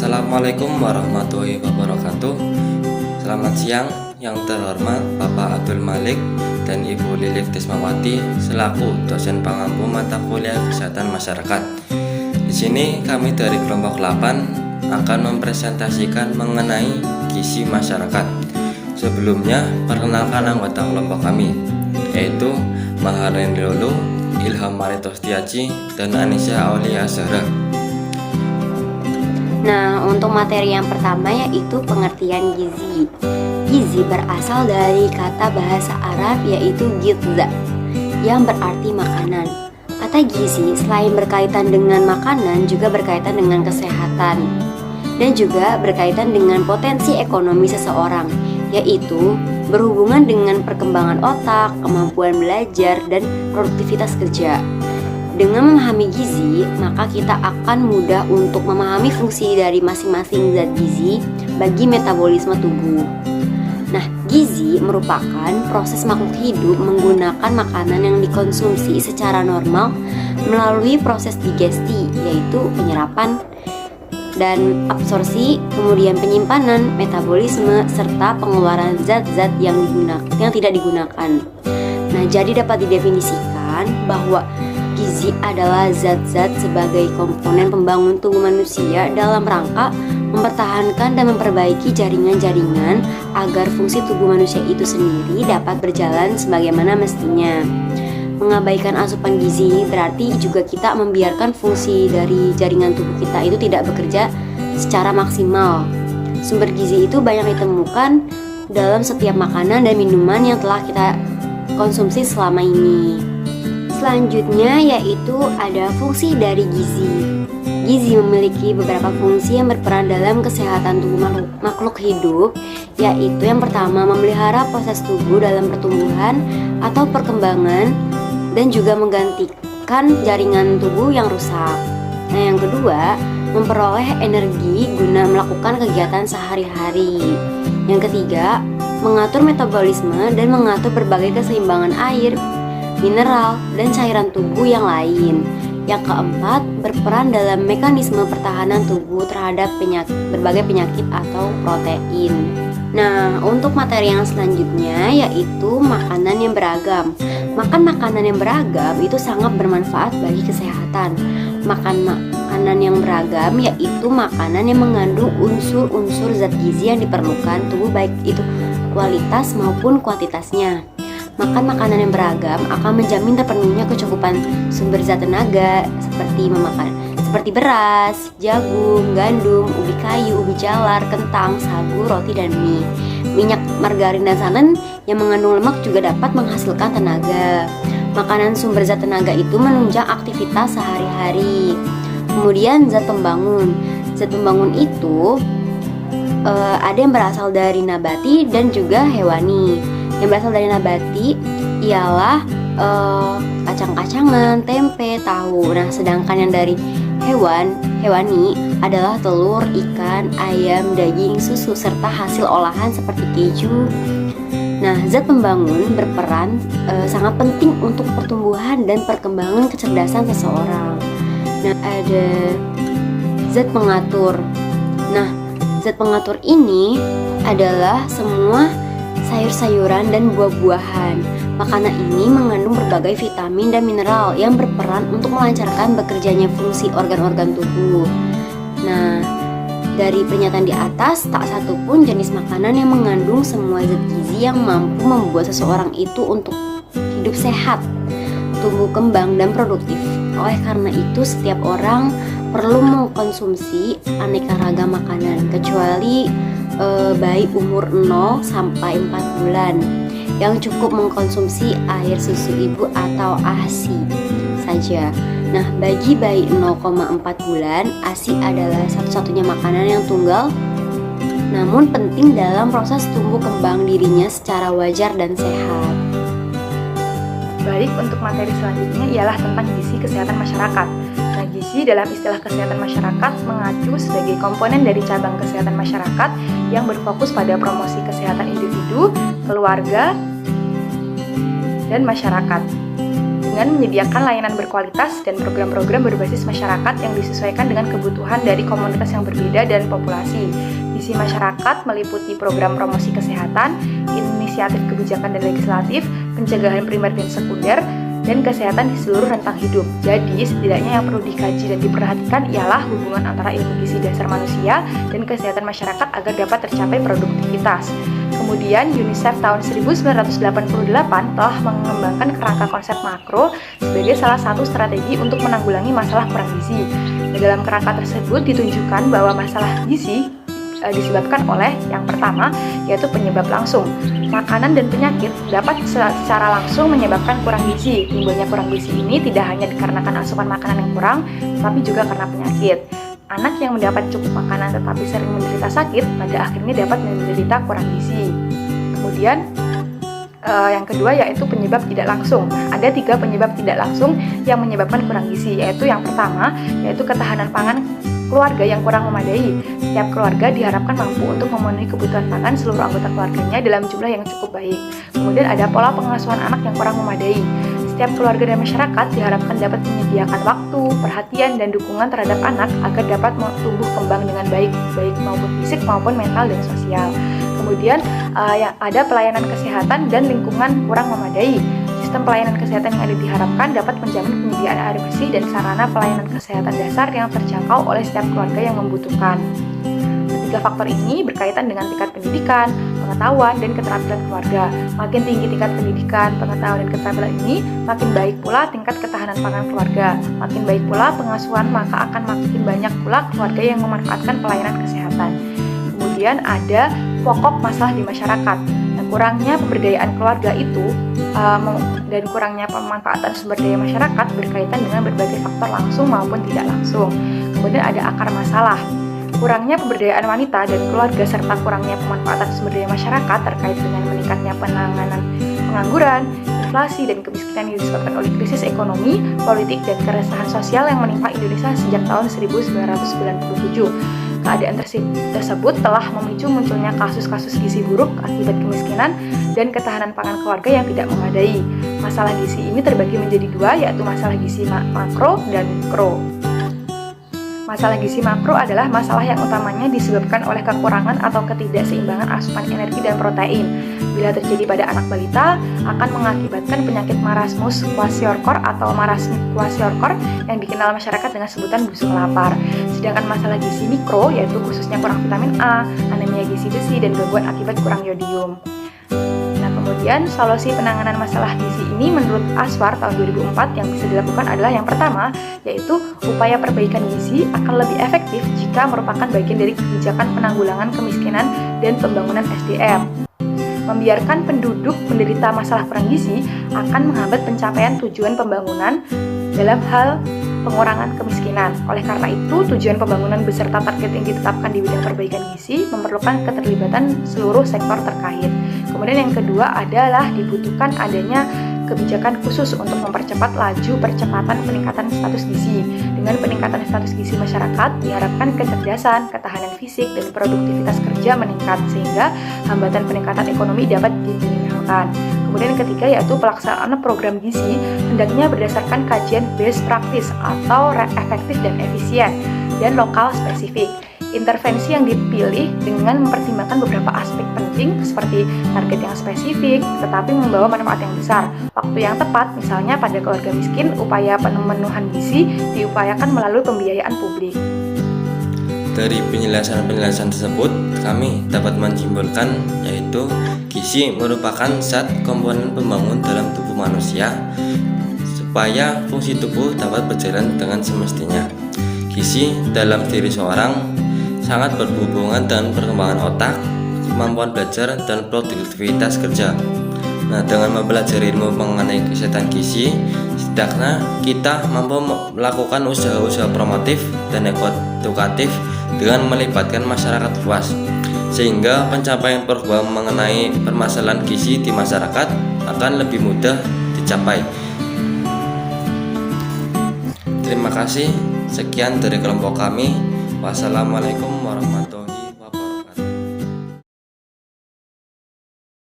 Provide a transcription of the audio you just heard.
Assalamualaikum warahmatullahi wabarakatuh. Selamat siang yang terhormat Bapak Abdul Malik dan Ibu Lilik Tismawati selaku dosen pengampu mata kuliah kesehatan masyarakat. Di sini kami dari kelompok 8 akan mempresentasikan mengenai gizi masyarakat. Sebelumnya, perkenalkan anggota kelompok kami, yaitu Maharendra Lolo, Ilham Maritostiaji, dan Anissa Aulia Zahra. Nah, untuk materi yang pertama yaitu pengertian gizi. Gizi berasal dari kata bahasa Arab yaitu gidza, yang berarti makanan. Kata gizi selain berkaitan dengan makanan juga berkaitan dengan kesehatan dan juga berkaitan dengan potensi ekonomi seseorang, yaitu berhubungan dengan perkembangan otak, kemampuan belajar, dan produktivitas kerja. Dengan memahami gizi, maka kita akan mudah untuk memahami fungsi dari masing-masing zat gizi bagi metabolisme tubuh. Nah, gizi merupakan proses makhluk hidup menggunakan makanan yang dikonsumsi secara normal melalui proses digesti, yaitu penyerapan dan absorpsi, kemudian penyimpanan, metabolisme, serta pengeluaran zat-zat yang tidak digunakan. Nah, jadi dapat didefinisikan bahwa gizi adalah zat-zat sebagai komponen pembangun tubuh manusia dalam rangka mempertahankan dan memperbaiki jaringan-jaringan agar fungsi tubuh manusia itu sendiri dapat berjalan sebagaimana mestinya. Mengabaikan asupan gizi berarti juga kita membiarkan fungsi dari jaringan tubuh kita itu tidak bekerja secara maksimal. Sumber gizi itu banyak ditemukan dalam setiap makanan dan minuman yang telah kita konsumsi selama ini. Selanjutnya yaitu ada fungsi dari gizi. Gizi memiliki beberapa fungsi yang berperan dalam kesehatan tubuh makhluk hidup, yaitu yang pertama memelihara proses tubuh dalam pertumbuhan atau perkembangan dan juga menggantikan jaringan tubuh yang rusak. Nah, yang kedua, memperoleh energi guna melakukan kegiatan sehari-hari. Yang ketiga, mengatur metabolisme dan mengatur berbagai keseimbangan air, mineral, dan cairan tubuh yang lain. Yang keempat, berperan dalam mekanisme pertahanan tubuh terhadap berbagai penyakit atau protein. Nah, untuk materi yang selanjutnya yaitu makanan yang beragam. Makan makanan yang beragam itu sangat bermanfaat bagi kesehatan. Makan makanan yang beragam yaitu makanan yang mengandung unsur-unsur zat gizi yang diperlukan tubuh, baik itu kualitas maupun kuantitasnya. Makan makanan yang beragam akan menjamin terpenuhnya kecukupan sumber zat tenaga seperti beras, jagung, gandum, ubi kayu, ubi jalar, kentang, sagu, roti, dan mie. Minyak, margarin, dan santan yang mengandung lemak juga dapat menghasilkan tenaga. Makanan sumber zat tenaga itu menunjang aktivitas sehari-hari. Kemudian zat pembangun. Zat pembangun itu ada yang berasal dari nabati dan juga hewani. Yang berasal dari nabati ialah kacang-kacangan, tempe, tahu. Nah, sedangkan yang dari hewani adalah telur, ikan, ayam, daging, susu, serta hasil olahan seperti keju. Nah, zat pembangun berperan sangat penting untuk pertumbuhan dan perkembangan kecerdasan seseorang. Nah, ada zat pengatur. Nah, zat pengatur ini adalah semua sayur-sayuran dan buah-buahan. Makanan ini mengandung berbagai vitamin dan mineral yang berperan untuk melancarkan bekerjanya fungsi organ-organ tubuh. Nah, dari pernyataan di atas, tak satu pun jenis makanan yang mengandung semua zat gizi yang mampu membuat seseorang itu untuk hidup sehat, tumbuh kembang, dan produktif. Oleh karena itu, setiap orang perlu mengkonsumsi aneka ragam makanan, kecuali bayi umur 0 sampai 4 bulan yang cukup mengkonsumsi air susu ibu atau ASI saja. Nah, bagi bayi 0,4 bulan, ASI adalah satu-satunya makanan yang tunggal namun penting dalam proses tumbuh kembang dirinya secara wajar dan sehat. Baik, untuk materi selanjutnya ialah tentang gizi kesehatan masyarakat. Nah, gizi dalam istilah kesehatan masyarakat mengacu sebagai komponen dari cabang kesehatan masyarakat yang berfokus pada promosi kesehatan individu, keluarga, dan masyarakat. dengan menyediakan layanan berkualitas dan program-program berbasis masyarakat yang disesuaikan dengan kebutuhan dari komunitas yang berbeda dan populasi. Gizi masyarakat meliputi program promosi kesehatan, inisiatif kebijakan dan legislatif, pencegahan primer dan sekunder, dan kesehatan di seluruh rentang hidup. Jadi, setidaknya yang perlu dikaji dan diperhatikan ialah hubungan antara ilmu gizi dasar manusia dan kesehatan masyarakat agar dapat tercapai produktivitas. Kemudian, UNICEF tahun 1988 telah mengembangkan kerangka konsep makro sebagai salah satu strategi untuk menanggulangi masalah kurang gizi. Dalam kerangka tersebut ditunjukkan bahwa masalah gizi disebabkan oleh yang pertama, yaitu penyebab langsung. Makanan dan penyakit dapat secara langsung menyebabkan kurang gizi. Timbulnya kurang gizi ini tidak hanya dikarenakan asupan makanan yang kurang, tapi juga karena penyakit. Anak yang mendapat cukup makanan tetapi sering menderita sakit, pada akhirnya dapat menderita kurang gizi. Kemudian yang kedua yaitu penyebab tidak langsung. Ada 3 penyebab tidak langsung yang menyebabkan kurang gizi, yaitu yang pertama, yaitu ketahanan pangan keluarga yang kurang memadai. Setiap keluarga diharapkan mampu untuk memenuhi kebutuhan pangan seluruh anggota keluarganya dalam jumlah yang cukup baik. Kemudian ada pola pengasuhan anak yang kurang memadai. Setiap keluarga dan masyarakat diharapkan dapat menyediakan waktu, perhatian, dan dukungan terhadap anak agar dapat tumbuh kembang dengan baik maupun fisik maupun mental dan sosial. Kemudian ada pelayanan kesehatan dan lingkungan kurang memadai. Sistem pelayanan kesehatan yang ada diharapkan dapat menjamin penyediaan air bersih dan sarana pelayanan kesehatan dasar yang terjangkau oleh setiap keluarga yang membutuhkan. Ketiga faktor ini berkaitan dengan tingkat pendidikan, pengetahuan, dan keterampilan keluarga. Makin tinggi tingkat pendidikan, pengetahuan, dan keterampilan ini, makin baik pula tingkat ketahanan pangan keluarga. Makin baik pula pengasuhan, maka akan makin banyak pula keluarga yang memanfaatkan pelayanan kesehatan. Kemudian ada pokok masalah di masyarakat. Kurangnya pemberdayaan keluarga itu dan kurangnya pemanfaatan sumber daya masyarakat berkaitan dengan berbagai faktor langsung maupun tidak langsung. Kemudian ada akar masalah. Kurangnya pemberdayaan wanita dan keluarga serta kurangnya pemanfaatan sumber daya masyarakat terkait dengan meningkatnya penanganan pengangguran, inflasi, dan kemiskinan yang disebabkan oleh krisis ekonomi, politik, dan keresahan sosial yang menimpa Indonesia sejak tahun 1997. Keadaan tersebut telah memicu munculnya kasus-kasus gizi buruk akibat kemiskinan dan ketahanan pangan keluarga yang tidak memadai. Masalah gizi ini terbagi menjadi 2, yaitu masalah gizi makro dan mikro. Masalah gizi makro adalah masalah yang utamanya disebabkan oleh kekurangan atau ketidakseimbangan asupan energi dan protein. Bila terjadi pada anak balita, akan mengakibatkan penyakit marasmus kwashiorkor atau marasmus kwashiorkor yang dikenal masyarakat dengan sebutan busuk lapar. Sedangkan masalah gizi mikro, yaitu khususnya kurang vitamin A, anemia gizi besi, dan gangguan akibat kurang yodium. Kemudian solusi penanganan masalah gizi ini menurut Aswar tahun 2004 yang bisa dilakukan adalah yang pertama, yaitu upaya perbaikan gizi akan lebih efektif jika merupakan bagian dari kebijakan penanggulangan kemiskinan dan pembangunan SDM. Membiarkan penduduk menderita masalah kurang gizi akan menghambat pencapaian tujuan pembangunan dalam hal pengurangan kemiskinan. Oleh karena itu, tujuan pembangunan beserta target yang ditetapkan di bidang perbaikan gizi memerlukan keterlibatan seluruh sektor terkait. Kemudian yang kedua adalah dibutuhkan adanya kebijakan khusus untuk mempercepat laju percepatan peningkatan status gizi. Dengan peningkatan status gizi masyarakat, diharapkan kecerdasan, ketahanan fisik, dan produktivitas kerja meningkat sehingga hambatan peningkatan ekonomi dapat diminimalkan. Kemudian yang ketiga yaitu pelaksanaan program gizi hendaknya berdasarkan kajian best practice atau efektif dan efisien dan lokal spesifik. Intervensi yang dipilih dengan mempertimbangkan beberapa aspek penting seperti target yang spesifik tetapi membawa manfaat yang besar. Waktu yang tepat, misalnya pada keluarga miskin, upaya pemenuhan gizi diupayakan melalui pembiayaan publik. Dari penjelasan tersebut, kami dapat menyimpulkan yaitu gizi merupakan zat komponen pembangun dalam tubuh manusia supaya fungsi tubuh dapat berjalan dengan semestinya. Gizi dalam diri seorang sangat berhubungan dengan perkembangan otak, kemampuan belajar, dan produktivitas kerja. Nah, dengan mempelajari ilmu mengenai kesehatan gizi, setidaknya kita mampu melakukan usaha-usaha promotif dan edukatif dengan melibatkan masyarakat luas, sehingga pencapaian program mengenai permasalahan gizi di masyarakat akan lebih mudah dicapai. Terima kasih, sekian dari kelompok kami. Wassalamualaikum warahmatullahi wabarakatuh.